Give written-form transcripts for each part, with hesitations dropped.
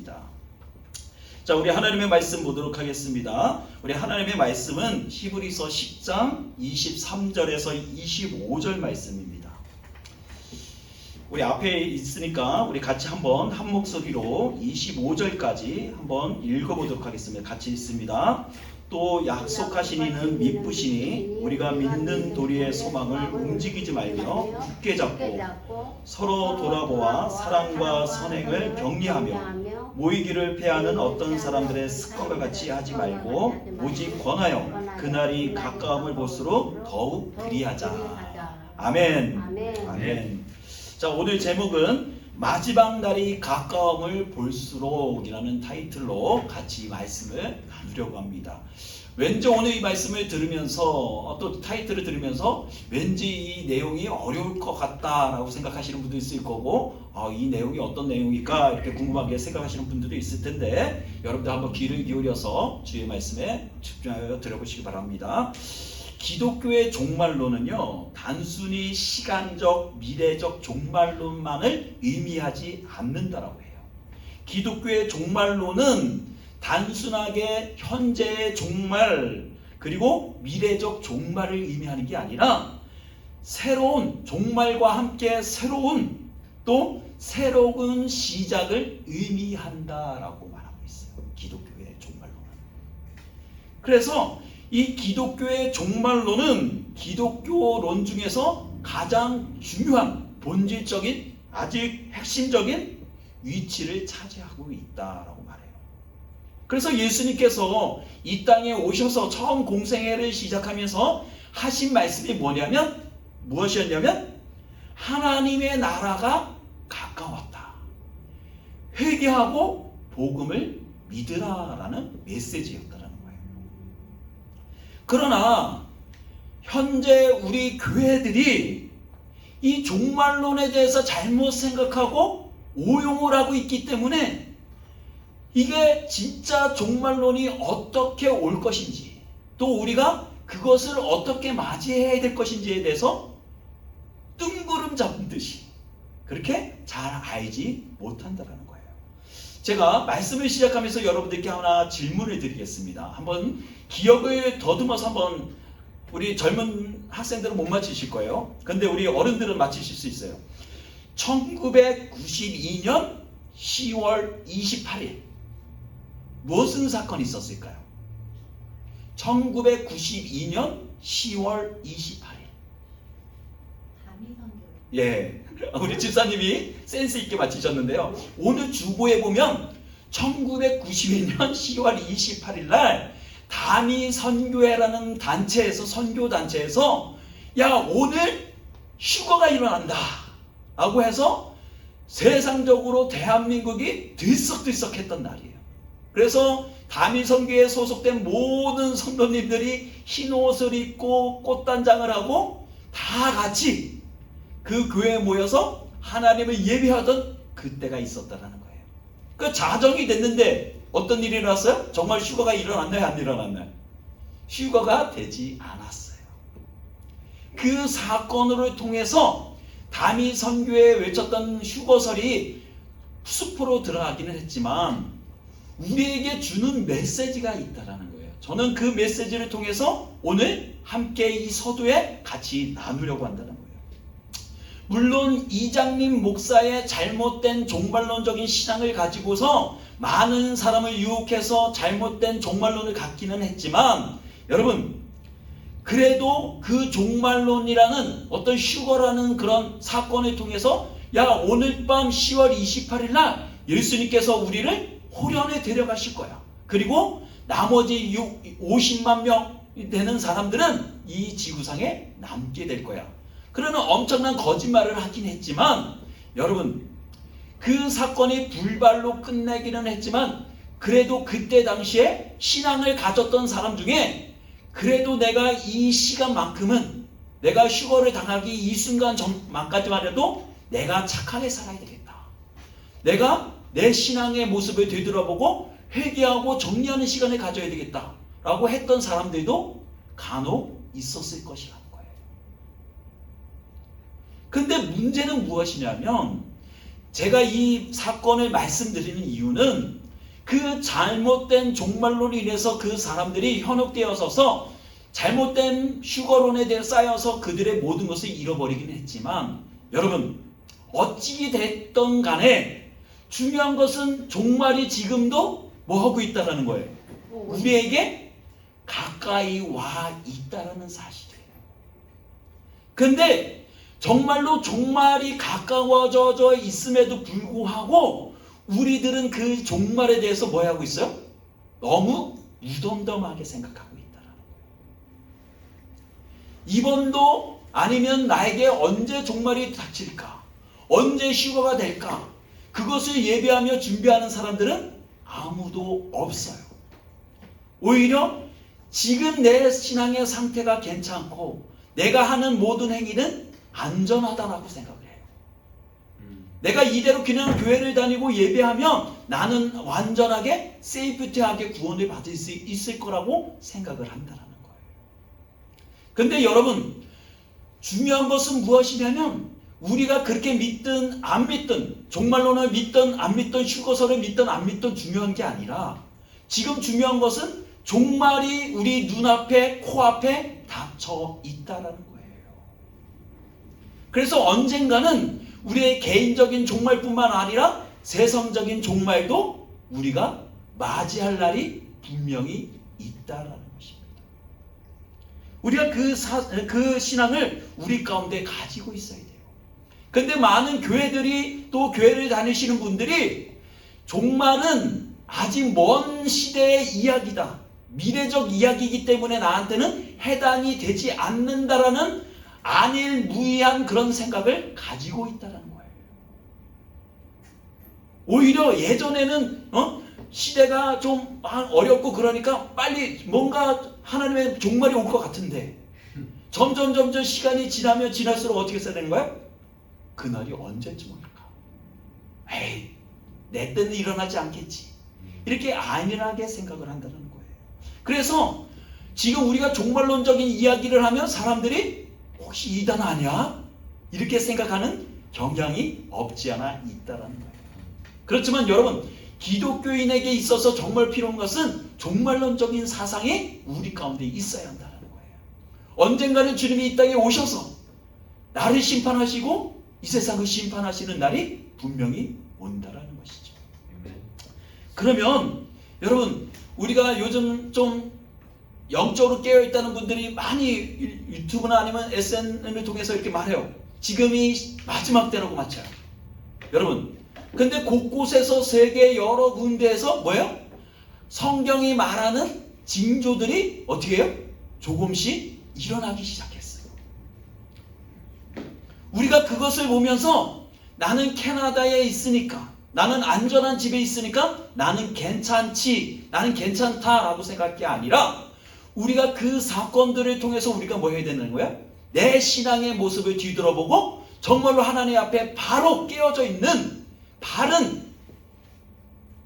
하겠습니다. 자, 우리 하나님의 말씀 보도록 하겠습니다. 우리 하나님의 말씀은 히브리서 10장 23절에서 25절 말씀입니다. 우리 앞에 있으니까 우리 같이 한번 한 목소리로 25절까지 한번 읽어보도록 하겠습니다. 같이 읽습니다. 또 약속하신 이는 미쁘시니 우리가 믿는 도리의 소망을 움직이지 말며 굳게 잡고 서로 돌아보아 사랑과 선행을 격리하며 모이기를 패하는 어떤 사람들의 습관과 같이 하지 말고 오직 권하여 그날이 가까움을 볼수록 더욱 그리하자. 아멘. 아멘. 자, 오늘 제목은 마지막 날이 가까움을 볼수록이라는 타이틀로 같이 말씀을 나누려고 합니다. 왠지 오늘 이 말씀을 들으면서 또 타이틀을 들으면서 왠지 이 내용이 어려울 것 같다라고 생각하시는 분도 있을 거고 이 내용이 어떤 내용일까 이렇게 궁금하게 생각하시는 분들도 있을 텐데 여러분들 한번 귀를 기울여서 주의 말씀에 집중하여 들어보시기 바랍니다. 기독교의 종말론은요, 단순히 시간적, 미래적 종말론만을 의미하지 않는다라고 해요. 기독교의 종말론은 단순하게 현재의 종말, 그리고 미래적 종말을 의미하는 게 아니라 새로운 종말과 함께 새로운 또 새로운 시작을 의미한다라고 말하고 있어요. 기독교의 종말론은. 그래서 이 기독교의 종말론은 기독교론 중에서 가장 중요한 본질적인 아직 핵심적인 위치를 차지하고 있다라고 말해요. 그래서 예수님께서 이 땅에 오셔서 처음 공생애를 시작하면서 하신 말씀이 무엇이었냐면 하나님의 나라가 가까웠다. 회개하고 복음을 믿으라라는 메시지였다라는 거예요. 그러나 현재 우리 교회들이 이 종말론에 대해서 잘못 생각하고 오용을 하고 있기 때문에 이게 진짜 종말론이 어떻게 올 것인지 또 우리가 그것을 어떻게 맞이해야 될 것인지에 대해서 뜬구름 잡은 듯이 그렇게 잘 알지 못한다는 거예요. 제가 말씀을 시작하면서 여러분들께 하나 질문을 드리겠습니다. 한번 기억을 더듬어서 한번 우리 젊은 학생들은 못 맞히실 거예요. 근데 우리 어른들은 맞히실 수 있어요. 1992년 10월 28일 무슨 사건이 있었을까요? 1992년 10월 28일. 예, 우리 집사님이 센스 있게 맞히셨는데요. 오늘 주보에 보면 1992년 10월 28일 날 다미 선교회라는 단체에서 선교단체에서 야 오늘 휴거가 일어난다 라고 해서 세상적으로 대한민국이 들썩들썩했던 날이에요. 그래서 다미 선교회에 소속된 모든 성도님들이 흰 옷을 입고 꽃단장을 하고 다 같이 그 교회에 모여서 하나님을 예배하던 그때가 있었다는 거예요. 그 자정이 됐는데 어떤 일이 일어났어요? 정말 휴거가 일어났나요? 안 일어났나요? 휴거가 되지 않았어요. 그 사건을 통해서 다미 선교회에 외쳤던 휴거설이 숲으로 들어가기는 했지만 우리에게 주는 메시지가 있다는 거예요. 저는 그 메시지를 통해서 오늘 함께 이 서두에 같이 나누려고 한다는 거예요. 물론 이장님 목사의 잘못된 종말론적인 신앙을 가지고서 많은 사람을 유혹해서 잘못된 종말론을 갖기는 했지만 여러분 그래도 그 종말론이라는 어떤 휴거라는 그런 사건을 통해서 야 오늘 밤 10월 28일 날 예수님께서 우리를 호련에 데려가실 거야. 그리고 나머지 50만 명 되는 사람들은 이 지구상에 남게 될 거야. 그러는 엄청난 거짓말을 하긴 했지만 여러분 그 사건이 불발로 끝내기는 했지만 그래도 그때 당시에 신앙을 가졌던 사람 중에 그래도 내가 이 시간만큼은 내가 휴거를 당하기 이 순간 전만까지만 해도 내가 착하게 살아야 되겠다. 내가 내 신앙의 모습을 되돌아보고 회개하고 정리하는 시간을 가져야 되겠다 라고 했던 사람들도 간혹 있었을 것이라는 거예요. 근데 문제는 무엇이냐면 제가 이 사건을 말씀드리는 이유는 그 잘못된 종말론으로 인해서 그 사람들이 현혹되어서서 잘못된 슈거론에 대해 쌓여서 그들의 모든 것을 잃어버리긴 했지만, 여러분 어찌 됐던 간에 중요한 것은 종말이 지금도 뭐 하고 있다라는 거예요. 우리에게 가까이 와 있다라는 사실이에요. 근데 정말로 종말이 가까워져 있음에도 불구하고 우리들은 그 종말에 대해서 뭐 하고 있어요? 너무 무덤덤하게 생각하고 있다라는 거예요. 이번도 아니면 나에게 언제 종말이 닥칠까? 언제 휴거가 될까? 그것을 예배하며 준비하는 사람들은 아무도 없어요. 오히려 지금 내 신앙의 상태가 괜찮고 내가 하는 모든 행위는 안전하다라고 생각을 해요. 내가 이대로 그냥 교회를 다니고 예배하면 나는 완전하게 세이프티하게 구원을 받을 수 있을 거라고 생각을 한다는 거예요. 근데 여러분, 중요한 것은 무엇이냐면 우리가 그렇게 믿든 안 믿든, 종말론을 믿든 안 믿든, 휴거서를 믿든 안 믿든 중요한 게 아니라 지금 중요한 것은 종말이 우리 눈앞에, 코앞에 닥쳐 있다라는 거예요. 그래서 언젠가는 우리의 개인적인 종말뿐만 아니라 세상적인 종말도 우리가 맞이할 날이 분명히 있다라는 것입니다. 우리가 그 신앙을 우리 가운데 가지고 있어야 돼요. 근데 많은 교회들이, 또 교회를 다니시는 분들이 종말은 아직 먼 시대의 이야기다, 미래적 이야기이기 때문에 나한테는 해당이 되지 않는다라는 안일무이한 그런 생각을 가지고 있다는 거예요. 오히려 예전에는 시대가 좀 어렵고 그러니까 빨리 뭔가 하나님의 종말이 올 것 같은데 점점 시간이 지나면 지날수록 어떻게 써야 되는 거야? 그날이 언제쯤 올까? 에이, 내 때는 일어나지 않겠지. 이렇게 안일하게 생각을 한다는 거예요. 그래서 지금 우리가 종말론적인 이야기를 하면 사람들이 혹시 이단 아니야? 이렇게 생각하는 경향이 없지 않아 있다는 거예요. 그렇지만 여러분, 기독교인에게 있어서 정말 필요한 것은 종말론적인 사상이 우리 가운데 있어야 한다는 거예요. 언젠가는 주님이 이 땅에 오셔서 나를 심판하시고 이 세상을 심판하시는 날이 분명히 온다라는 것이죠. 그러면 여러분, 우리가 요즘 좀 영적으로 깨어있다는 분들이 많이 유튜브나 아니면 SNS를 통해서 이렇게 말해요. 지금이 마지막 때라고 맞춰요. 여러분, 근데 곳곳에서 세계 여러 군데에서 뭐예요? 성경이 말하는 징조들이 어떻게 해요? 조금씩 일어나기 시작했어요. 우리가 그것을 보면서 나는 캐나다에 있으니까, 나는 안전한 집에 있으니까 나는 괜찮지, 나는 괜찮다라고 생각할 게 아니라 우리가 그 사건들을 통해서 우리가 뭐 해야 되는 거야? 내 신앙의 모습을 뒤돌아보고 정말로 하나님 앞에 바로 깨어져 있는 바른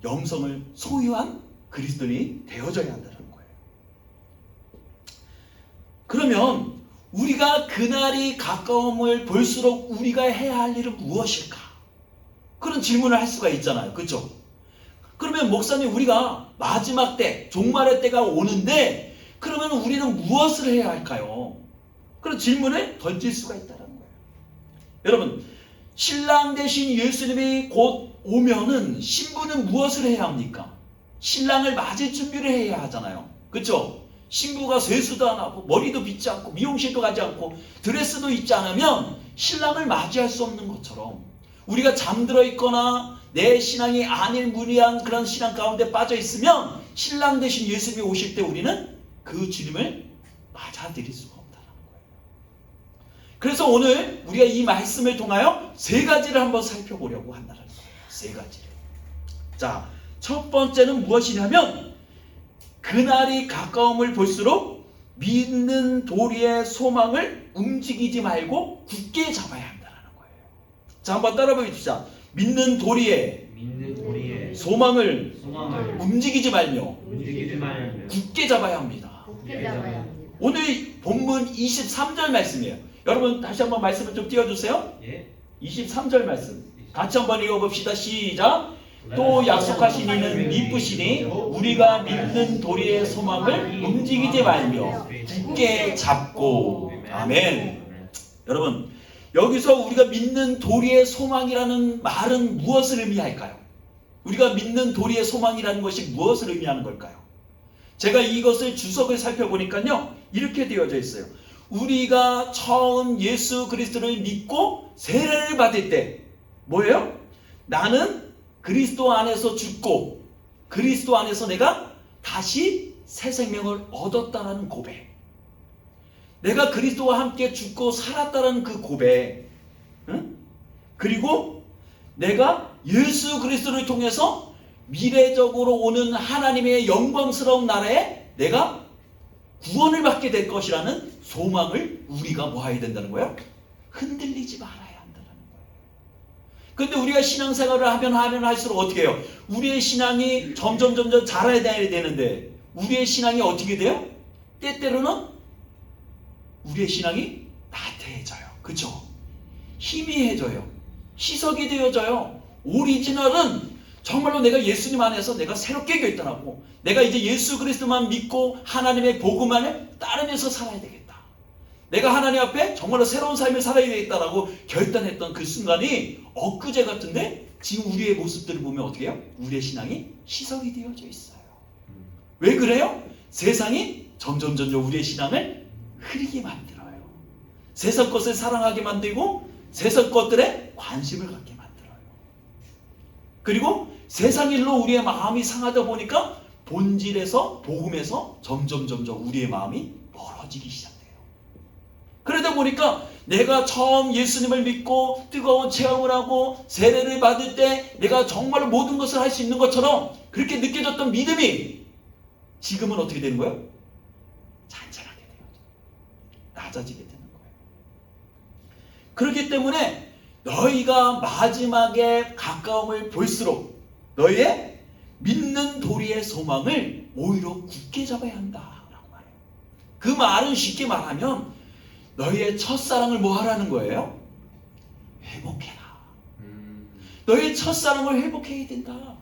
영성을 소유한 그리스도인이 되어져야 한다는 거예요. 그러면 우리가 그날이 가까움을 볼수록 우리가 해야 할 일은 무엇일까? 그런 질문을 할 수가 있잖아요. 그렇죠? 그러면 목사님, 우리가 마지막 때, 종말의 때가 오는데 그러면 우리는 무엇을 해야 할까요? 그런 질문을 던질 수가 있다는 거예요. 여러분, 신랑 대신 예수님이 곧 오면은 신부는 무엇을 해야 합니까? 신랑을 맞을 준비를 해야 하잖아요. 그렇죠? 신부가 세수도 안 하고 머리도 빗지 않고 미용실도 가지 않고 드레스도 입지 않으면 신랑을 맞이할 수 없는 것처럼 우리가 잠들어 있거나 내 신앙이 안일무리한 그런 신앙 가운데 빠져 있으면 신랑 대신 예수님이 오실 때 우리는 그 주님을 맞아들일 수가 없다는 거예요. 그래서 오늘 우리가 이 말씀을 통하여 세 가지를 한번 살펴보려고 한다는 거예요. 세 가지를. 자, 첫 번째는 무엇이냐면 그날이 가까움을 볼수록 믿는 도리의 소망을 움직이지 말고 굳게 잡아야 한다는 거예요. 자, 한번 따라 보여주시죠. 믿는 도리의 소망을 움직이지 말며 굳게 잡아야 합니다. 오늘 본문 23절 말씀이에요. 여러분 다시 한번 말씀을 좀 띄워주세요. 23절 말씀. 같이 한번 읽어봅시다. 시작. 또 약속하신 이는 미쁘시니 우리가 믿는 도리의 소망을 움직이지 말며 굳게 잡고. 아멘. 여러분, 여기서 우리가 믿는 도리의 소망이라는 말은 무엇을 의미할까요? 우리가 믿는 도리의 소망이라는 것이 무엇을 의미하는 걸까요? 제가 이것을 주석을 살펴보니까요, 이렇게 되어져 있어요. 우리가 처음 예수 그리스도를 믿고 세례를 받을 때 뭐예요? 나는 그리스도 안에서 죽고 그리스도 안에서 내가 다시 새 생명을 얻었다라는 고백, 내가 그리스도와 함께 죽고 살았다는 그 고백, 응? 그리고 내가 예수 그리스도를 통해서 미래적으로 오는 하나님의 영광스러운 나라에 내가 구원을 받게 될 것이라는 소망을 우리가 뭐 해야 된다는 거예요? 흔들리지 말아야 한다는 거예요. 그런데 우리가 신앙생활을 하면 할수록 어떻게 해요? 우리의 신앙이 점점 자라야 되는데 우리의 신앙이 어떻게 돼요? 때때로는 우리의 신앙이 나태해져요. 그렇죠? 희미해져요. 희석이 되어져요. 오리지널은 정말로 내가 예수님 안에서 내가 새롭게 결단하고 내가 이제 예수 그리스도만 믿고 하나님의 복음만을 따르면서 살아야 되겠다. 내가 하나님 앞에 정말로 새로운 삶을 살아야 되겠다라고 결단했던 그 순간이 엊그제 같은데 지금 우리의 모습들을 보면 어떻게 해요? 우리의 신앙이 희석이 되어져 있어요. 왜 그래요? 세상이 점점 우리의 신앙을 흐리게 만들어요. 세상 것을 사랑하게 만들고 세상 것들에 관심을 갖게 만들어요. 그리고 세상 일로 우리의 마음이 상하다 보니까 본질에서 복음에서 점점 우리의 마음이 멀어지기 시작돼요. 그러다 보니까 내가 처음 예수님을 믿고 뜨거운 체험을 하고 세례를 받을 때 내가 정말로 모든 것을 할 수 있는 것처럼 그렇게 느껴졌던 믿음이 지금은 어떻게 되는 거예요? 잔잔하게 돼요. 낮아지게 되는 거예요. 그렇기 때문에 너희가 마지막에 가까움을 볼수록 너희의 믿는 도리의 소망을 오히려 굳게 잡아야 한다라고 말해요. 그 말은 쉽게 말하면 너희의 첫사랑을 뭐 하라는 거예요? 회복해라. 너희의 첫사랑을 회복해야 된다.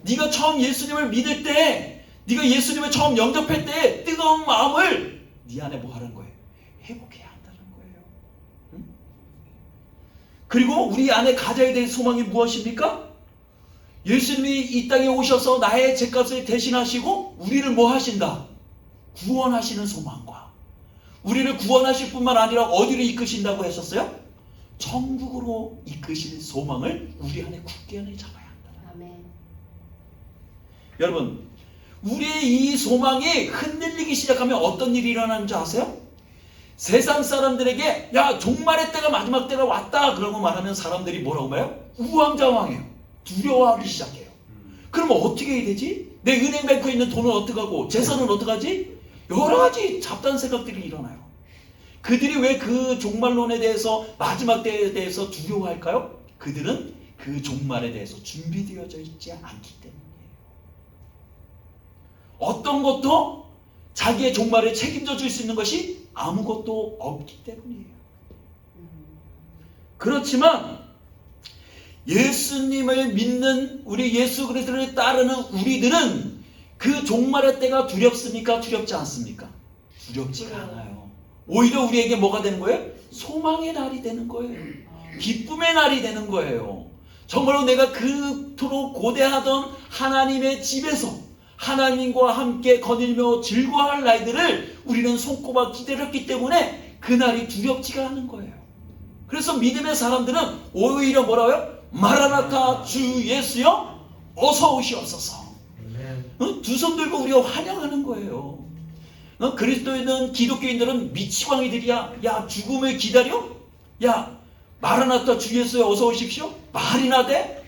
네가 처음 예수님을 믿을 때, 네가 예수님을 처음 영접할 때 뜨거운 마음을 네 안에 뭐 하라는 거예요? 회복해야 한다는 거예요. 응? 그리고 우리 안에 가져야 될 소망이 무엇입니까? 예수님이 이 땅에 오셔서 나의 죄값을 대신하시고 우리를 뭐 하신다? 구원하시는 소망과 우리를 구원하실 뿐만 아니라 어디로 이끄신다고 하셨어요? 천국으로 이끄실 소망을 우리 안에 굳게 잡아야 한다. 아멘. 여러분, 우리의 이 소망이 흔들리기 시작하면 어떤 일이 일어나는 줄 아세요? 세상 사람들에게 야 종말의 때가 마지막 때가 왔다 그러고 말하면 사람들이 뭐라고 말해요? 우왕좌왕해요. 두려워하기 시작해요. 그러면 어떻게 해야 되지? 내 은행뱅크에 있는 돈은 어떡하고 재산은 어떡하지? 여러 가지 잡다한 생각들이 일어나요. 그들이 왜 그 종말론에 대해서 마지막 때에 대해서 두려워할까요? 그들은 그 종말에 대해서 준비되어져 있지 않기 때문이에요. 어떤 것도 자기의 종말을 책임져 줄 수 있는 것이 아무것도 없기 때문이에요. 그렇지만 예수님을 믿는 우리 예수 그리스도를 따르는 우리들은 그 종말의 때가 두렵습니까? 두렵지 않습니까? 두렵지가 않아요. 오히려 우리에게 뭐가 되는 거예요? 소망의 날이 되는 거예요. 기쁨의 날이 되는 거예요. 정말로 내가 그토록 고대하던 하나님의 집에서 하나님과 함께 거닐며 즐거워할 날들을 우리는 손꼽아 기다렸기 때문에 그날이 두렵지가 않은 거예요. 그래서 믿음의 사람들은 오히려 뭐라고요? 마라나타 주 예수여 어서 오시옵소서. 두 손 들고 우리가 환영하는 거예요. 그리스도인은 기독교인들은 미치광이들이야. 야 죽음을 기다려? 야 마라나타 주 예수여 어서 오십시오? 말이나 돼?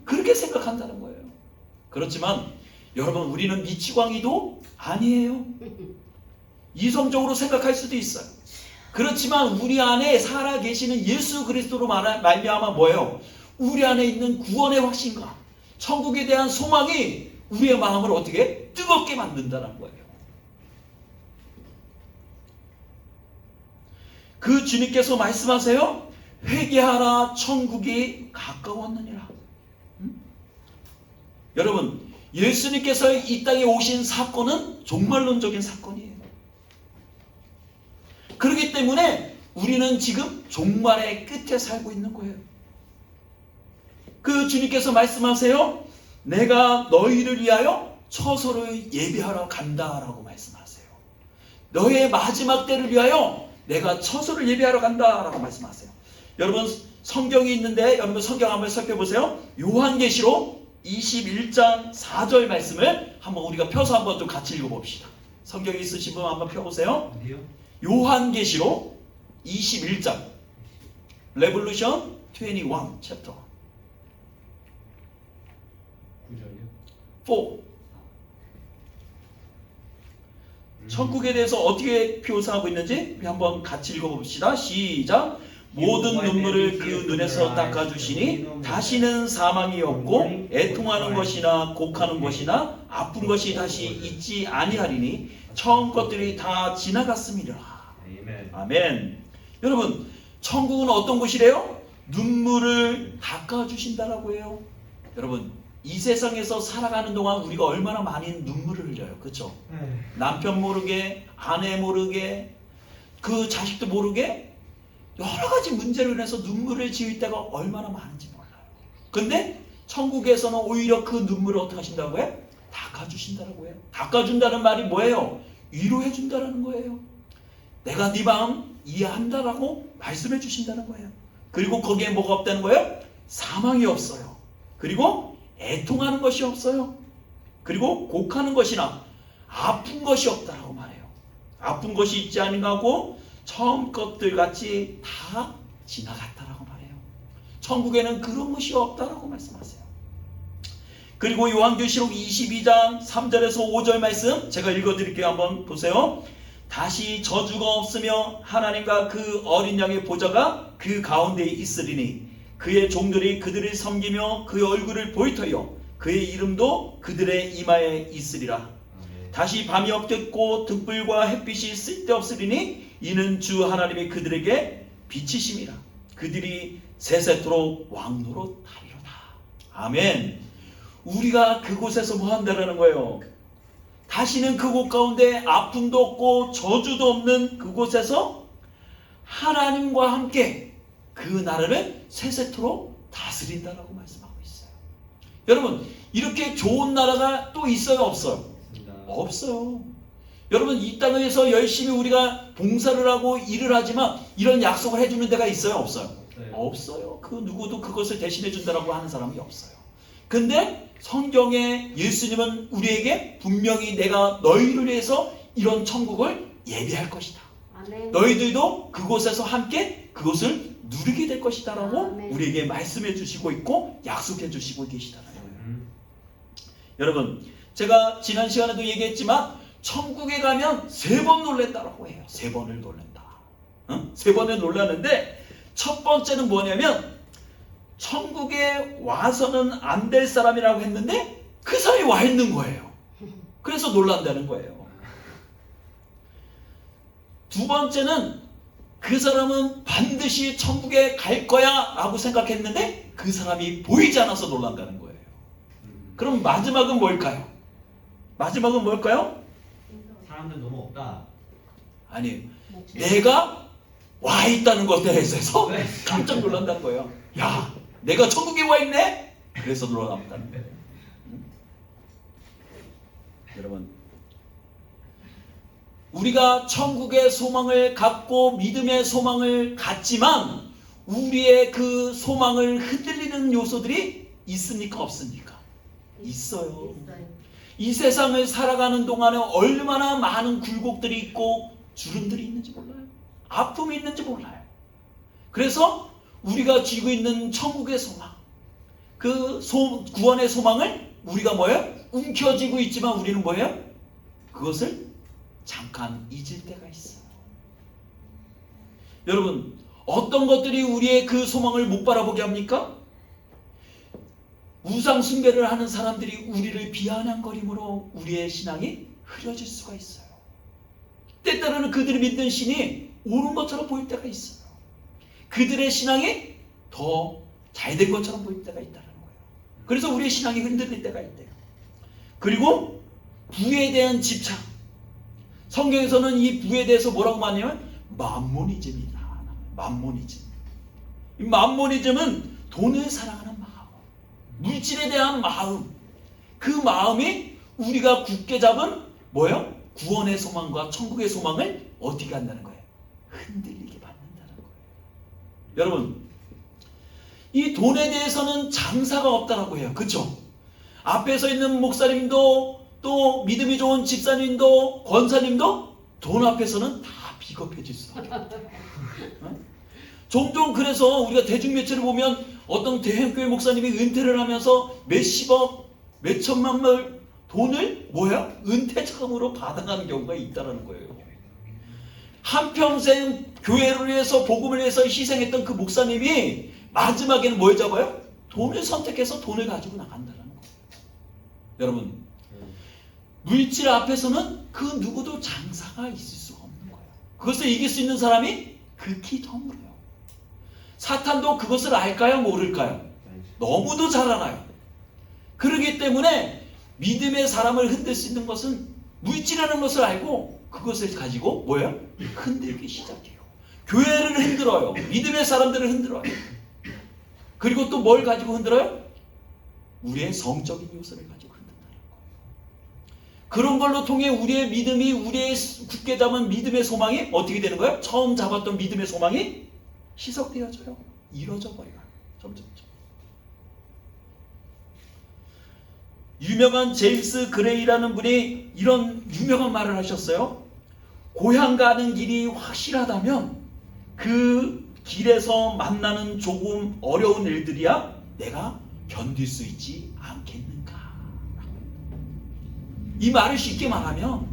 그렇게 생각한다는 거예요. 그렇지만 여러분 우리는 미치광이도 아니에요. 이성적으로 생각할 수도 있어요. 그렇지만 우리 안에 살아계시는 예수 그리스도로 말미암아 뭐예요? 우리 안에 있는 구원의 확신과 천국에 대한 소망이 우리의 마음을 어떻게 뜨겁게 만든다는 거예요. 그 주님께서 말씀하세요. 회개하라 천국이 가까웠느니라. 여러분, 예수님께서 이 땅에 오신 사건은 종말론적인 사건이에요. 그렇기 때문에 우리는 지금 종말의 끝에 살고 있는 거예요. 그 주님께서 말씀하세요. 내가 너희를 위하여 처소를 예비하러 간다라고 말씀하세요. 너의 마지막 때를 위하여 내가 처소를 예비하러 간다라고 말씀하세요. 여러분, 성경이 있는데 여러분 성경 한번 살펴보세요. 요한계시록 21장 4절 말씀을 한번 우리가 펴서 한번 좀 같이 읽어봅시다. 성경이 있으신 분 한번 펴보세요. 어디요? 요한계시록 21장 레볼루션 21 챕터 9절이요? 4. 천국에 대해서 어떻게 묘사하고 있는지 우리 한번 같이 읽어봅시다. 시작. 모든 눈물을 그 눈에서 닦아주시니 다시는 사망이 없고 애통하는 것이나 곡하는 것이나 아픈 것이 다시 있지 아니하리니 처음 것들이 다 지나갔음이라. 아멘. 여러분, 천국은 어떤 곳이래요? 눈물을 닦아주신다라고 해요. 여러분, 이 세상에서 살아가는 동안 우리가 얼마나 많이 눈물을 흘려요. 그렇죠? 남편 모르게, 아내 모르게, 그 자식도 모르게 여러 가지 문제로 인해서 눈물을 지을 때가 얼마나 많은지 몰라요. 근데 천국에서는 오히려 그 눈물을 어떻게 하신다고 해요? 닦아주신다라고 해요. 닦아준다는 말이 뭐예요? 위로해준다는 거예요. 내가 네 마음 이해한다라고 말씀해 주신다는 거예요. 그리고 거기에 뭐가 없다는 거예요? 사망이 없어요. 그리고 애통하는 것이 없어요. 그리고 곡하는 것이나 아픈 것이 없다라고 말해요. 아픈 것이 있지 아니하고 처음 것들 같이 다 지나갔다라고 말해요. 천국에는 그런 것이 없다라고 말씀하세요. 그리고 요한계시록 22장 3절에서 5절 말씀 제가 읽어드릴게요. 한번 보세요. 다시 저주가 없으며 하나님과 그 어린 양의 보좌가 그 가운데에 있으리니 그의 종들이 그들을 섬기며 그의 얼굴을 보이터여 그의 이름도 그들의 이마에 있으리라. 다시 밤이 없겠고 등불과 햇빛이 쓸데없으리니 이는 주 하나님이 그들에게 빛이심이라. 그들이 세세토록 왕노릇 하리로다. 아멘. 우리가 그곳에서 뭐 한다라는 거예요? 다시는 그곳 가운데 아픔도 없고 저주도 없는 그곳에서 하나님과 함께 그 나라를 세세토록 다스린다라고 말씀하고 있어요. 여러분, 이렇게 좋은 나라가 또 있어요, 없어요? 없어요. 여러분, 이 땅에서 열심히 우리가 봉사를 하고 일을 하지만 이런 약속을 해주는 데가 있어요, 없어요? 없어요. 그 누구도 그것을 대신해 준다라고 하는 사람이 없어요. 근데 성경에 예수님은 우리에게 분명히 내가 너희를 위해서 이런 천국을 예비할 것이다. 아멘. 너희들도 그곳에서 함께 그것을 누리게 될 것이다 라고 아멘. 우리에게 말씀해 주시고 있고 약속해 주시고 계시다는 거예요. 여러분, 제가 지난 시간에도 얘기했지만 천국에 가면 3번 놀랬다라고 해요. 3번을 놀란다. 응? 3번을 놀랐는데 첫 번째는 뭐냐면 천국에 와서는 안 될 사람이라고 했는데 그 사람이 와 있는 거예요. 그래서 놀란다는 거예요. 두 번째는 그 사람은 반드시 천국에 갈 거야 라고 생각했는데 그 사람이 보이지 않아서 놀란다는 거예요. 그럼 마지막은 뭘까요? 마지막은 뭘까요? 사람들 너무 없다. 아니, 내가 와 있다는 것에 대해서 깜짝 놀란다는 거예요. 야, 내가 천국에 와 있네? 그래서 놀란다는 거예요. 여러분, 우리가 천국의 소망을 갖고 믿음의 소망을 갖지만 우리의 그 소망을 흔들리는 요소들이 있습니까? 없습니까? 있어요. 이 세상을 살아가는 동안에 얼마나 많은 굴곡들이 있고 주름들이 있는지 몰라요. 아픔이 있는지 몰라요. 그래서 우리가 쥐고 있는 천국의 소망, 그 구원의 소망을 우리가 뭐예요? 움켜쥐고 있지만 우리는 뭐예요? 그것을 잠깐 잊을 때가 있어요. 여러분, 어떤 것들이 우리의 그 소망을 못 바라보게 합니까? 우상 숭배를 하는 사람들이 우리를 비아냥거림으로 우리의 신앙이 흐려질 수가 있어요. 때때로는 그들이 믿는 신이 옳은 것처럼 보일 때가 있어요. 그들의 신앙이 더 잘된 것처럼 보일 때가 있다는 거예요. 그래서 우리의 신앙이 흔들릴 때가 있대요. 그리고 부에 대한 집착. 성경에서는 이 부에 대해서 뭐라고 말하냐면 맘모니즘이다. 맘모니즘. 이 맘모니즘은 돈을 사랑하는 마음, 물질에 대한 마음, 그 마음이 우리가 굳게 잡은 뭐예요? 구원의 소망과 천국의 소망을 어떻게 한다는 거예요? 흔들리게 받는다는 거예요. 여러분, 이 돈에 대해서는 장사가 없다라고 해요. 그렇죠? 앞에 서 있는 목사님도 또 믿음이 좋은 집사님도 권사님도 돈 앞에서는 다 비겁해질 수밖에 없대요. 종종 그래서 우리가 대중매체를 보면 어떤 대형교회 목사님이 은퇴를 하면서 몇십억, 몇천만 불 돈을 뭐야? 은퇴자금으로 받아가는 경우가 있다는 거예요. 한평생 교회를 위해서 복음을 위해서 희생했던 그 목사님이 마지막에는 뭘 잡아요? 돈을 선택해서 돈을 가지고 나간다는 거예요. 여러분, 물질 앞에서는 그 누구도 장사가 있을 수가 없는 거예요. 그것을 이길 수 있는 사람이 극히 드물어요. 사탄도 그것을 알까요? 모를까요? 너무도 잘 알아요. 그러기 때문에 믿음의 사람을 흔들 수 있는 것은 물질이라는 것을 알고 그것을 가지고 뭐예요? 흔들기 시작해요. 교회를 흔들어요. 믿음의 사람들을 흔들어요. 그리고 또 뭘 가지고 흔들어요? 우리의 성적인 요소를 가지고 흔든다는 거예요. 그런 걸로 통해 우리의 믿음이, 우리의 굳게 잡은 믿음의 소망이 어떻게 되는 거예요? 처음 잡았던 믿음의 소망이 희석되어져요. 이루어져 버려요. 점점. 유명한 제임스 그레이라는 분이 이런 유명한 말을 하셨어요. 고향 가는 길이 확실하다면 그 길에서 만나는 조금 어려운 일들이야 내가 견딜 수 있지 않겠는가. 이 말을 쉽게 말하면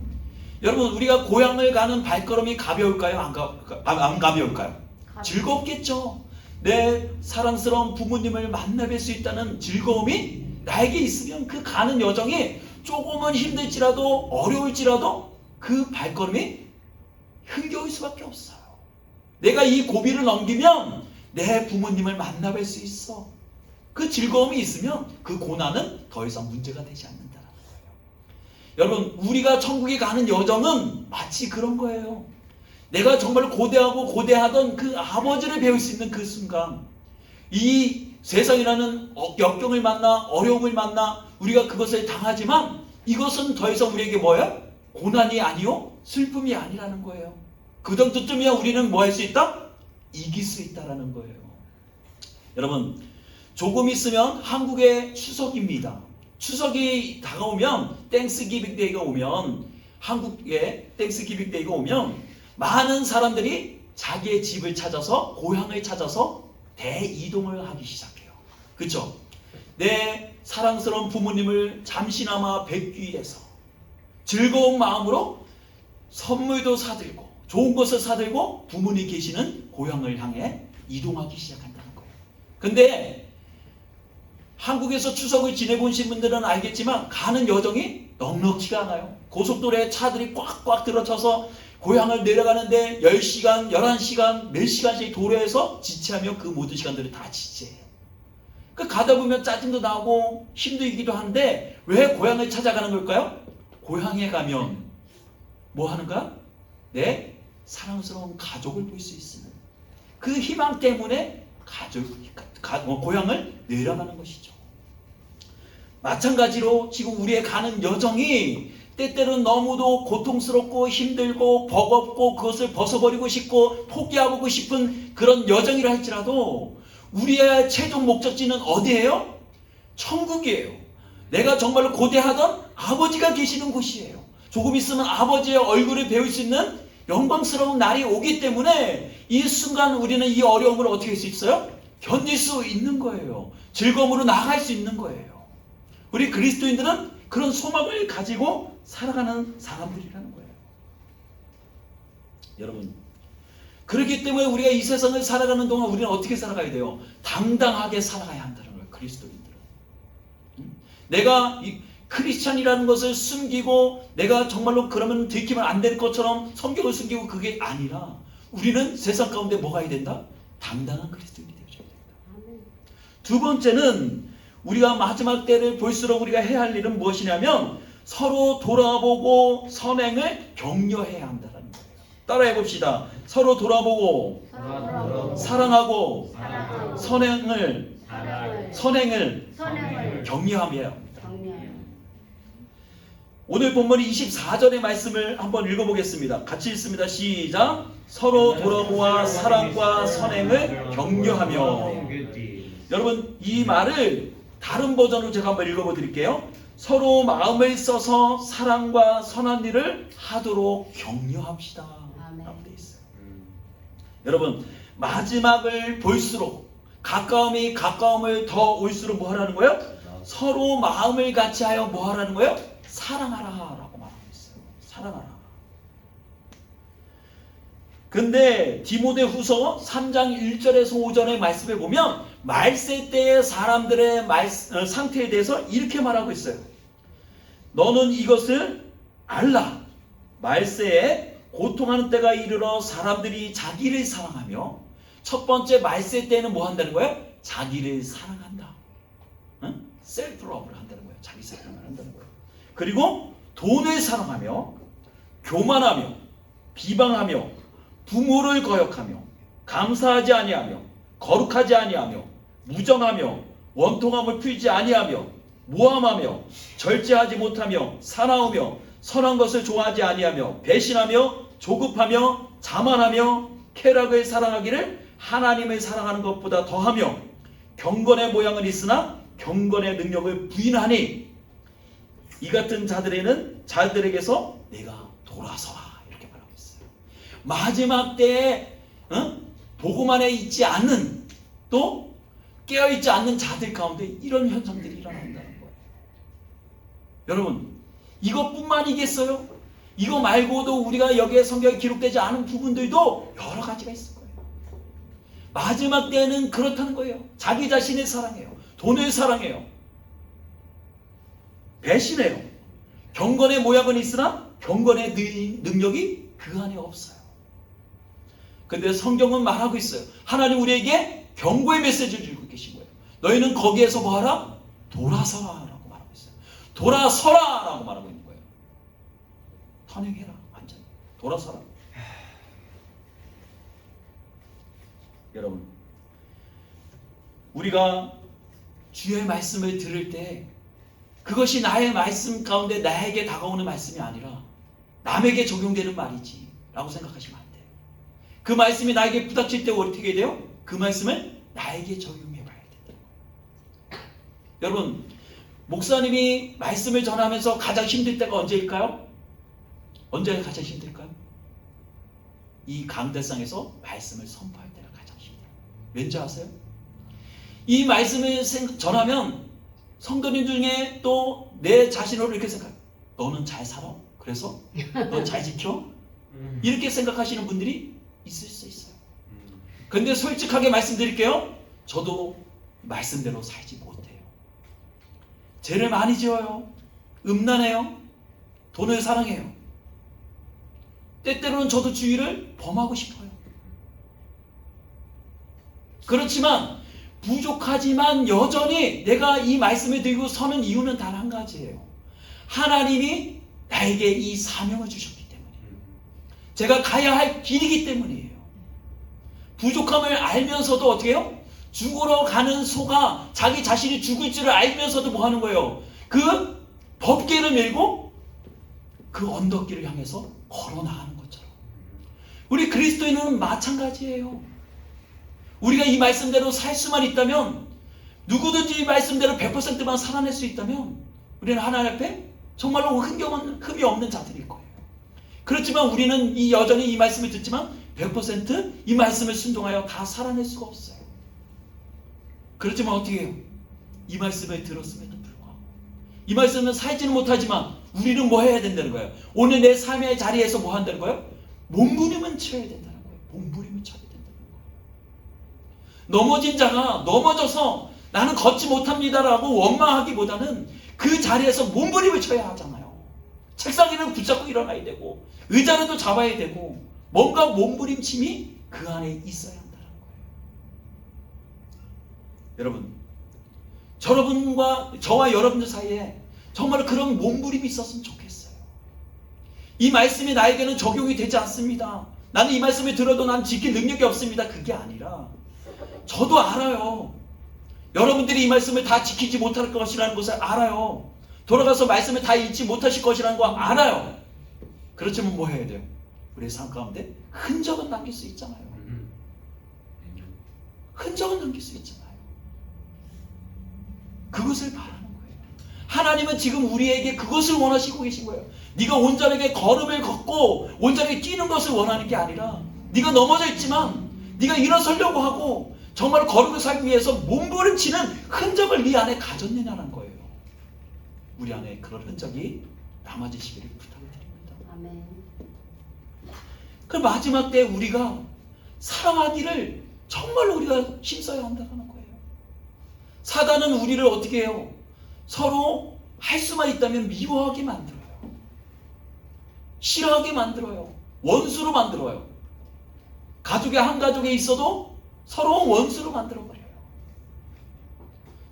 여러분, 우리가 고향을 가는 발걸음이 가벼울까요? 안 가벼울까요? 즐겁겠죠. 내 사랑스러운 부모님을 만나 뵐 수 있다는 즐거움이 나에게 있으면 그 가는 여정이 조금은 힘들지라도 어려울지라도 그 발걸음이 흥겨울 수밖에 없어요. 내가 이 고비를 넘기면 내 부모님을 만나 뵐 수 있어. 그 즐거움이 있으면 그 고난은 더 이상 문제가 되지 않는다는 거예요. 여러분, 우리가 천국에 가는 여정은 마치 그런 거예요. 내가 정말 고대하던 그 아버지를 배울 수 있는 그 순간, 이 세상이라는 역경을 만나, 어려움을 만나 우리가 그것을 당하지만 이것은 더 이상 우리에게 뭐예요? 고난이 아니요 슬픔이 아니라는 거예요. 그 정도쯤이야 우리는 뭐 할 수 있다? 이길 수 있다라는 거예요. 여러분, 조금 있으면 한국의 추석입니다. 추석이 다가오면, 땡스기빙 데이가 오면, 한국의 땡스기빙 데이가 오면 많은 사람들이 자기의 집을 찾아서, 고향을 찾아서 대이동을 하기 시작해요. 그렇죠? 내 사랑스러운 부모님을 잠시나마 뵙기 위해서 즐거운 마음으로 선물도 사들고 좋은 것을 사들고 부모님 계시는 고향을 향해 이동하기 시작한다는 거예요. 근데 한국에서 추석을 지내보신 분들은 알겠지만 가는 여정이 넉넉지가 않아요. 고속도로에 차들이 꽉꽉 들어쳐서 고향을 내려가는데 10시간, 11시간, 몇 시간씩 도로에서 지체하며 그 모든 시간들을 다 지체해요. 그 가다 보면 짜증도 나고 힘들기도 한데 왜 고향을 찾아가는 걸까요? 고향에 가면 뭐 하는가? 내 사랑스러운 가족을 볼 수 있으면 그 희망 때문에 고향을 내려가는 것이죠. 마찬가지로 지금 우리의 가는 여정이 때때로는 너무도 고통스럽고 힘들고 버겁고 그것을 벗어버리고 싶고 포기하고 싶은 그런 여정이라 할지라도 우리의 최종 목적지는 어디예요? 천국이에요. 내가 정말로 고대하던 아버지가 계시는 곳이에요. 조금 있으면 아버지의 얼굴을 배울 수 있는 영광스러운 날이 오기 때문에 이 순간 우리는 이 어려움을 어떻게 할 수 있어요? 견딜 수 있는 거예요. 즐거움으로 나아갈 수 있는 거예요. 우리 그리스도인들은 그런 소망을 가지고 살아가는 사람들이라는 거예요. 여러분, 그렇기 때문에 우리가 이 세상을 살아가는 동안 우리는 어떻게 살아가야 돼요? 당당하게 살아가야 한다는 거예요. 그리스도인들은. 내가 크리스찬이라는 것을 숨기고 내가 정말로 그러면 들키면 안 될 것처럼 성경을 숨기고 그게 아니라 우리는 세상 가운데 뭐가 해야 된다? 당당한 그리스도인이 되셔야 됩니다. 두 번째는 우리가 마지막 때를 볼수록 우리가 해야 할 일은 무엇이냐면 서로 돌아보고 선행을 격려해야 한다는 거예요. 따라해 봅시다. 서로 돌아보고 사랑하고 선행을 격려하며 합니다. 오늘 본문이 24절의 말씀을 한번 읽어보겠습니다. 같이 읽습니다. 시작. 서로 돌아보아 사랑과 선행을 격려하며. 여러분 이 말을 다른 버전으로 제가 한번 읽어보 드릴게요. 서로 마음을 써서 사랑과 선한 일을 하도록 격려합시다 라고 되어 있어요. 여러분 마지막을 볼수록 가까움을 더 올수록 뭐 하라는 거예요? 서로 마음을 같이 하여 뭐 하라는 거예요? 사랑하라 라고 말하고 있어요. 사랑하라. 근데 디모데후서 3장 1절에서 5절의 말씀에 보면 말세 때의 사람들의 상태에 대해서 이렇게 말하고 있어요. 너는 이것을 알라. 말세에 고통하는 때가 이르러 사람들이 자기를 사랑하며, 첫 번째 말세 때는 뭐 한다는 거예요? 자기를 사랑한다. 응? 셀프 러브를 한다는 거예요. 자기 사랑을 한다는 거예요. 그리고 돈을 사랑하며 교만하며 비방하며 부모를 거역하며 감사하지 아니하며 거룩하지 아니하며 무정하며 원통함을 풀지 아니하며 모함하며 절제하지 못하며 사나우며 선한 것을 좋아하지 아니하며 배신하며 조급하며 자만하며 쾌락을 사랑하기를 하나님을 사랑하는 것보다 더하며 경건의 모양은 있으나 경건의 능력을 부인하니 이 같은 자들에게서 내가 돌아서라 이렇게 말하고 있어요. 마지막 때에 보고만에 있지 않는, 또 깨어있지 않는 자들 가운데 이런 현상들이 일어난다는 거예요. 여러분 이것뿐만이겠어요? 이거 말고도 우리가 여기에 성경에 기록되지 않은 부분들도 여러 가지가 있을 거예요. 마지막 때는 그렇다는 거예요. 자기 자신을 사랑해요. 돈을 사랑해요. 배신해요. 경건의 모양은 있으나 경건의 능력이 그 안에 없어요. 근데 성경은 말하고 있어요. 하나님 우리에게 경고의 메시지를 주고 계신 거예요. 너희는 거기에서 뭐하라? 돌아서라 라고 말하고 있어요. 돌아서라 라고 말하고 있는 거예요. 선행해라. 완전히 돌아서라. 여러분 우리가 주의 말씀을 들을 때 그것이 나의 말씀 가운데 나에게 다가오는 말씀이 아니라 남에게 적용되는 말이지 라고 생각하시면 안 돼요. 그 말씀이 나에게 부닥칠 때 어떻게 돼요? 그 말씀을 나에게 적용해 봐야 된다. 여러분 목사님이 말씀을 전하면서 가장 힘들 때가 언제일까요? 언제가 가장 힘들까요? 이 강대상에서 말씀을 선포할 때가 가장 힘들어요. 왠지 아세요? 이 말씀을 전하면 성도님 중에 또 내 자신으로 이렇게 생각해요. 너는 잘 살아? 그래서 넌 잘 지켜? 이렇게 생각하시는 분들이 있을 수 있어요. 근데 솔직하게 말씀드릴게요. 저도 말씀대로 살지 못해요. 죄를 많이 지어요. 음란해요. 돈을 사랑해요. 때때로는 저도 주의를 범하고 싶어요. 그렇지만 부족하지만 여전히 내가 이 말씀을 들고 서는 이유는 단 한 가지예요. 하나님이 나에게 이 사명을 주셨기 때문이에요. 제가 가야 할 길이기 때문이에요. 부족함을 알면서도 어떻게 해요? 죽으러 가는 소가 자기 자신이 죽을 줄을 알면서도 뭐 하는 거예요? 그 법궤를 밀고 그 언덕길을 향해서 걸어 나가는 것처럼 우리 그리스도인은 마찬가지예요. 우리가 이 말씀대로 살 수만 있다면, 누구든지 이 말씀대로 100%만 살아낼 수 있다면 우리는 하나님 앞에 정말로 흠이 없는 자들일 거예요. 그렇지만 우리는 여전히 이 말씀을 듣지만 100% 이 말씀을 순종하여 다 살아낼 수가 없어요. 그렇지만 어떻게 해요? 이 말씀을 들었음에도 불구하고 이 말씀은 살지는 못하지만 우리는 뭐 해야 된다는 거예요? 오늘 내 삶의 자리에서 뭐 한다는 거예요? 몸부림은 쳐야 된다는 거예요. 몸부림을 쳐야 된다는 거예요. 넘어진 자가 넘어져서 나는 걷지 못합니다라고 원망하기보다는 그 자리에서 몸부림을 쳐야 하잖아요. 책상 위를 붙잡고 일어나야 되고 의자라도 잡아야 되고 뭔가 몸부림침이 그 안에 있어야 한다는 거예요. 여러분, 저와 여러분들 사이에 정말 그런 몸부림이 있었으면 좋겠어요. 이 말씀이 나에게는 적용이 되지 않습니다. 나는 이 말씀을 들어도 난 지킬 능력이 없습니다. 그게 아니라 저도 알아요. 여러분들이 이 말씀을 다 지키지 못할 것이라는 것을 알아요. 돌아가서 말씀을 다 읽지 못하실 것이라는 거 알아요. 그렇지만 뭐 해야 돼요? 우리의 삶 가운데 흔적은 남길 수 있잖아요. 흔적은 남길 수 있잖아요. 그것을 바라는 거예요. 하나님은 지금 우리에게 그것을 원하시고 계신 거예요. 네가 온전하게 걸음을 걷고 온전하게 뛰는 것을 원하는 게 아니라 네가 넘어져 있지만 네가 일어서려고 하고 정말 걸음을 살기 위해서 몸부림치는 흔적을 네 안에 가졌느냐는 거예요. 우리 안에 그런 흔적이 남아지시기를 부탁드립니다. 아멘. 그 마지막 때 우리가 사랑하기를 정말로 우리가 힘써야 한다는 거예요. 사단은 우리를 어떻게 해요? 서로 할 수만 있다면 미워하게 만들어요. 싫어하게 만들어요. 원수로 만들어요. 가족의 한 가족에 있어도 서로 원수로 만들어버려요.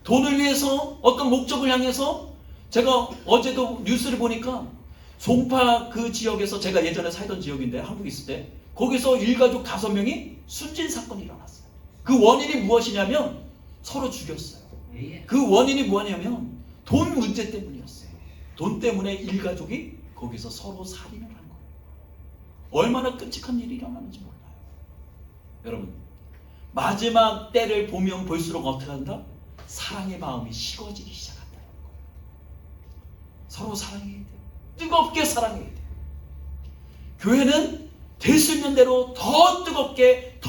돈을 위해서 어떤 목적을 향해서 제가 어제도 뉴스를 보니까 송파 그 지역에서 제가 예전에 살던 지역인데 한국에 있을 때 거기서 일가족 5명이 숨진 사건이 일어났어요. 그 원인이 무엇이냐면 서로 죽였어요. 그 원인이 뭐냐면 돈 문제 때문이었어요. 돈 때문에 일가족이 거기서 서로 살인을 한 거예요. 얼마나 끔찍한 일이 일어나는지 몰라요. 여러분, 마지막 때를 보면 볼수록 어떻게 한다? 사랑의 마음이 식어지기 시작한다는 거예요. 서로 사랑해야 돼요. 뜨겁게 사랑해야 돼요. 교회는 될 수 있는 대로 더 뜨겁게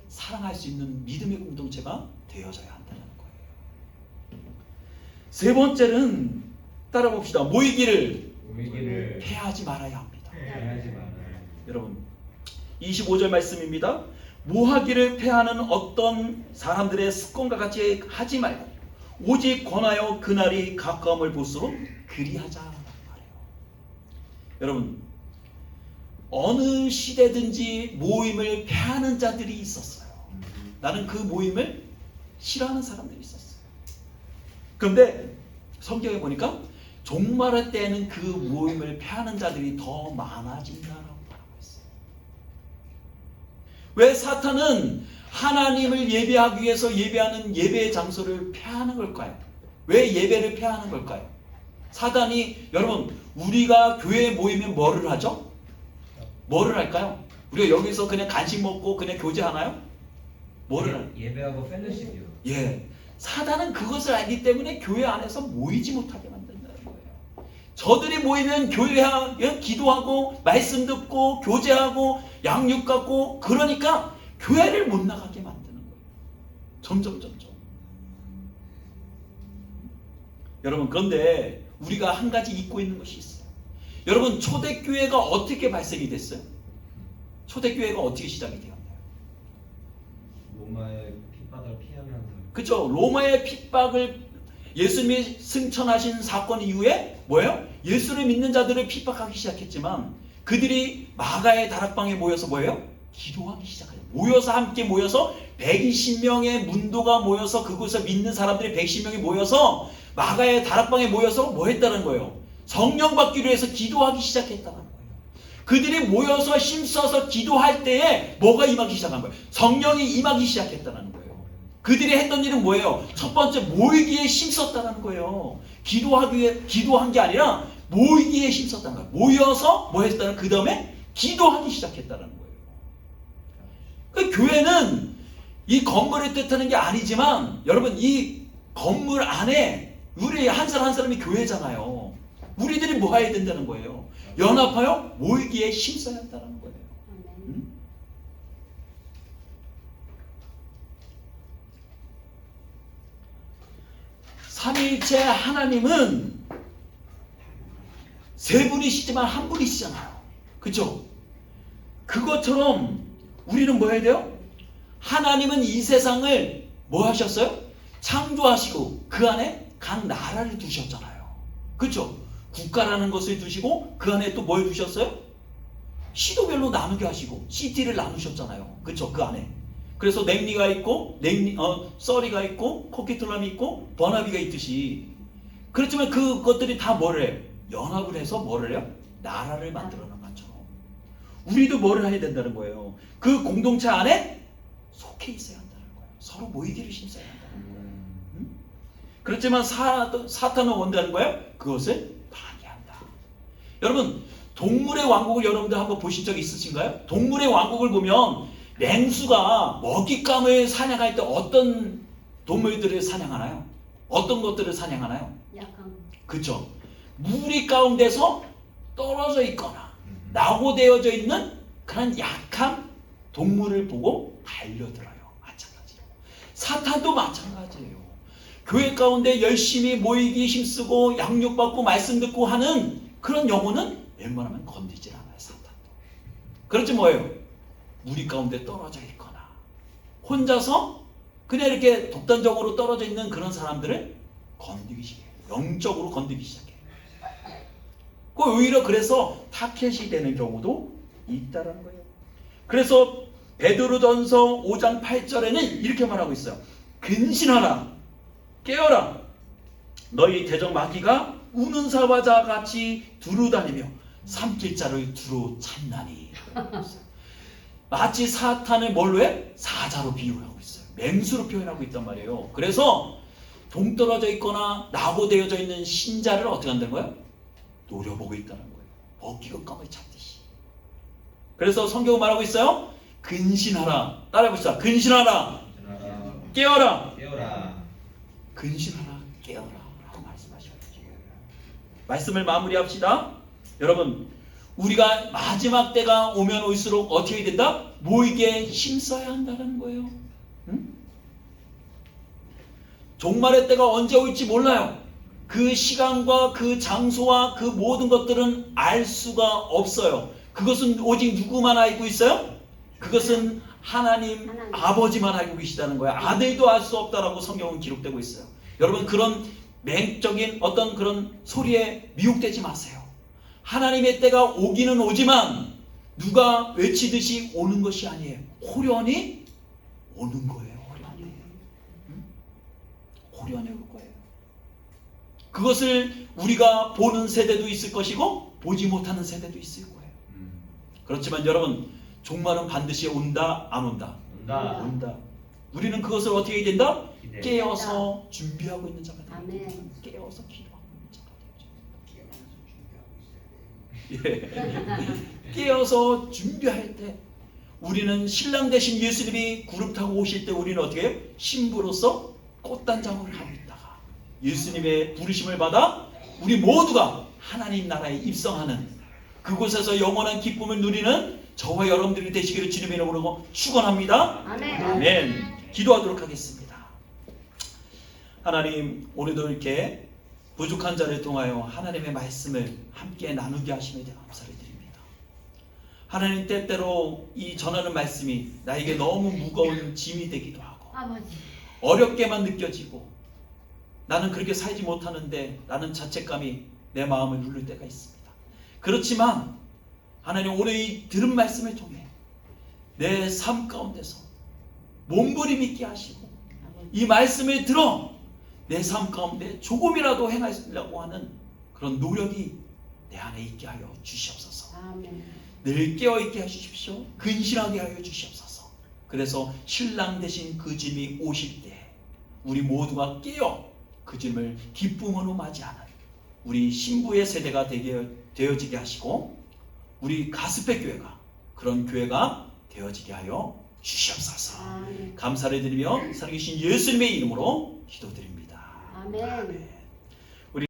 사랑할 수 있는 믿음의 공동체가 되어져야 한다는 거예요. 세 번째는 따라 봅시다. 모이기를 패하지 말아야 합니다. 여러분, 25절 말씀입니다. 모하기를 패하는 어떤 사람들의 습관과 같이 하지 말고 오직 권하여 그날이 가까움을 볼수록 그리하자라는 말이에요. 여러분, 어느 시대든지 모임을 패하는 자들이 있었어요. 나는 그 모임을 싫어하는 사람들이 있었어요. 그런데 성경에 보니까 종말의 때에는 그 모임을 패하는 자들이 더 많아진다라고 말하고 있어요. 왜 사탄은 하나님을 예배하기 위해서 예배하는 예배의 장소를 패하는 걸까요? 왜 예배를 패하는 걸까요? 사단이, 여러분, 우리가 교회 모이면 뭐를 하죠? 뭐를 할까요? 우리가 여기서 그냥 간식 먹고 그냥 교제하나요? 뭐를 할까요? 예배하고 펠로십이요. 예, 사단은 그것을 알기 때문에 교회 안에서 모이지 못하게 만든다는 거예요. 저들이 모이면 교회하고 기도하고 말씀 듣고 교제하고 양육 갖고 그러니까 교회를 못 나가게 만드는 거예요. 점점. 여러분, 그런데 우리가 한 가지 잊고 있는 것이 있어요. 여러분, 초대교회가 어떻게 발생이 됐어요? 초대교회가 어떻게 시작이 되었나요? 로마의 핍박을 피하면서. 그렇죠. 로마의 핍박을 예수님이 승천하신 사건 이후에 뭐예요? 예수를 믿는 자들을 핍박하기 시작했지만 그들이 마가의 다락방에 모여서 뭐예요? 기도하기 시작해요. 함께 모여서 120명의 문도가 모여서 그곳에 믿는 사람들이 110명이 모여서 마가의 다락방에 모여서 뭐 했다는 거예요? 성령 받기로 해서 기도하기 시작했다는 거예요. 그들이 모여서 힘써서 기도할 때에 뭐가 임하기 시작한 거예요? 성령이 임하기 시작했다는 거예요. 그들이 했던 일은 뭐예요? 첫 번째, 모이기에 힘썼다는 거예요. 기도한 게 아니라 모이기에 힘썼다는 거예요. 모여서 뭐 했다는, 그 다음에 기도하기 시작했다는 거예요. 그 교회는 이 건물을 뜻하는 게 아니지만 여러분, 이 건물 안에 우리 한 사람 한 사람이 교회잖아요. 우리들이 뭐 해야 된다는 거예요? 연합하여 모이기에 힘써야 한다는 거예요. 응? 삼위일체 하나님은 세 분이시지만 한 분이시잖아요. 그렇죠? 그것처럼 우리는 뭐 해야 돼요? 하나님은 이 세상을 뭐 하셨어요? 창조하시고 그 안에 각 나라를 두셨잖아요. 그렇죠? 국가라는 것을 두시고 그 안에 또 뭘 두셨어요? 시도별로 나누게 하시고 시티를 나누셨잖아요. 그렇죠? 그 안에. 그래서 넥리가 있고 써리가 있고 코키틀람이 있고 버나비가 있듯이 그렇지만 그것들이 다 뭐를 해요? 연합을 해서 뭐를 해요? 나라를 만들어낸 것처럼 우리도 뭐를 해야 된다는 거예요. 그 공동체 안에 속해 있어야 한다는 거예요. 서로 모이기를 힘써야 한다는 거예요. 그렇지만 사탄은 원하는 거예요? 그것을 파괴한다. 여러분 동물의 왕국을 여러분들 한번 보신 적이 있으신가요? 동물의 왕국을 보면 맹수가 먹잇감을 사냥할 때 어떤 동물들을 사냥하나요? 어떤 것들을 사냥하나요? 약간 그렇죠. 무리 가운데서 떨어져 있거나 낙오되어져 있는 그런 약한 동물을 보고 달려들어요. 마찬가지로 사탄도 마찬가지예요. 교회 가운데 열심히 모이기 힘쓰고 양육받고 말씀 듣고 하는 그런 영혼은 웬만하면 건드리질 않아요. 사탄도. 그렇지 뭐예요? 무리 가운데 떨어져 있거나 혼자서 그냥 이렇게 독단적으로 떨어져 있는 그런 사람들을 건드리기 시작해요. 영적으로 건드리기 시작해요. 오히려 그래서 타켓이 되는 경우도 있다는 거예요. 그래서 베드로전서 5장 8절에는 이렇게 말하고 있어요. 근신하라, 깨어라. 너희 대적 마귀가 우는 사자와 같이 두루다니며 삼킬 자를 두루 찾나니. 마치 사탄을 뭘로 해? 사자로 비유하고 있어요. 맹수로 표현하고 있단 말이에요. 그래서 동떨어져 있거나 낙오되어져 있는 신자를 어떻게 한다는 거예요? 노려보고 있다는 거예요. 먹잇감을 찾듯이. 그래서 성경은 말하고 있어요. 근신하라. 따라해봅시다. 근신하라. 깨어라. 깨어라. 근신하라. 깨어라. 라고 말씀하셔야죠. 말씀을 마무리합시다. 여러분 우리가 마지막 때가 오면 올수록 어떻게 해야 된다? 모이게 힘써야 한다는 거예요. 응? 종말의 때가 언제 올지 몰라요. 그 시간과 그 장소와 그 모든 것들은 알 수가 없어요. 그것은 오직 누구만 알고 있어요? 그것은 하나님 아버지만 알고 계시다는 거예요. 아들도 알 수 없다라고 성경은 기록되고 있어요. 여러분 그런 맹적인 어떤 그런 소리에 미혹되지 마세요. 하나님의 때가 오기는 오지만 누가 외치듯이 오는 것이 아니에요. 호련히 오는 거예요. 호련히. 호련히 올 거예요. 그것을 우리가 보는 세대도 있을 것이고 보지 못하는 세대도 있을 거예요. 그렇지만 여러분 종말은 반드시 온다 안 온다? 온다. 온다. 우리는 그것을 어떻게 해야 된다? 기대. 깨어서 준비하고 있는 자가 되야 아멘. 돼요. 깨어서 기도하고 있는 자가 되죠. 예. 깨어서 준비할 때 우리는 신랑 되신 예수님이 구름 타고 오실 때 우리는 어떻게 해요? 신부로서 꽃단장을 하고 있다가 예수님의 부르심을 받아 우리 모두가 하나님 나라에 입성하는 그곳에서 영원한 기쁨을 누리는 저와 여러분들이 되시기를 주님의 이름으로 축원합니다. 아멘. 아멘. 기도하도록 하겠습니다. 하나님 오늘도 이렇게 부족한 자를 통하여 하나님의 말씀을 함께 나누게 하심에 대해 감사를 드립니다. 하나님 때때로 이 전하는 말씀이 나에게 너무 무거운 짐이 되기도 하고 아버지. 어렵게만 느껴지고 나는 그렇게 살지 못하는데 라는 자책감이 내 마음을 누를 때가 있습니다. 그렇지만 하나님 오늘 이 들은 말씀을 통해 내 삶 가운데서 몸부림 있게 하시고 이 말씀을 들어 내 삶 가운데 조금이라도 행하려고 하는 그런 노력이 내 안에 있게 하여 주시옵소서. 아멘. 늘 깨어있게 해주십시오. 근신하게 하여 주시옵소서. 그래서 신랑 되신 그 짐이 오실 때 우리 모두가 깨어 그 짐을 기쁨으로 맞이하는 우리 신부의 세대가 되어지게 하시고 우리 가스페 교회가 그런 교회가 되어지게 하여 주시옵소서. 아멘. 감사를 드리며 살아계신 예수님의 이름으로 기도드립니다. 아멘.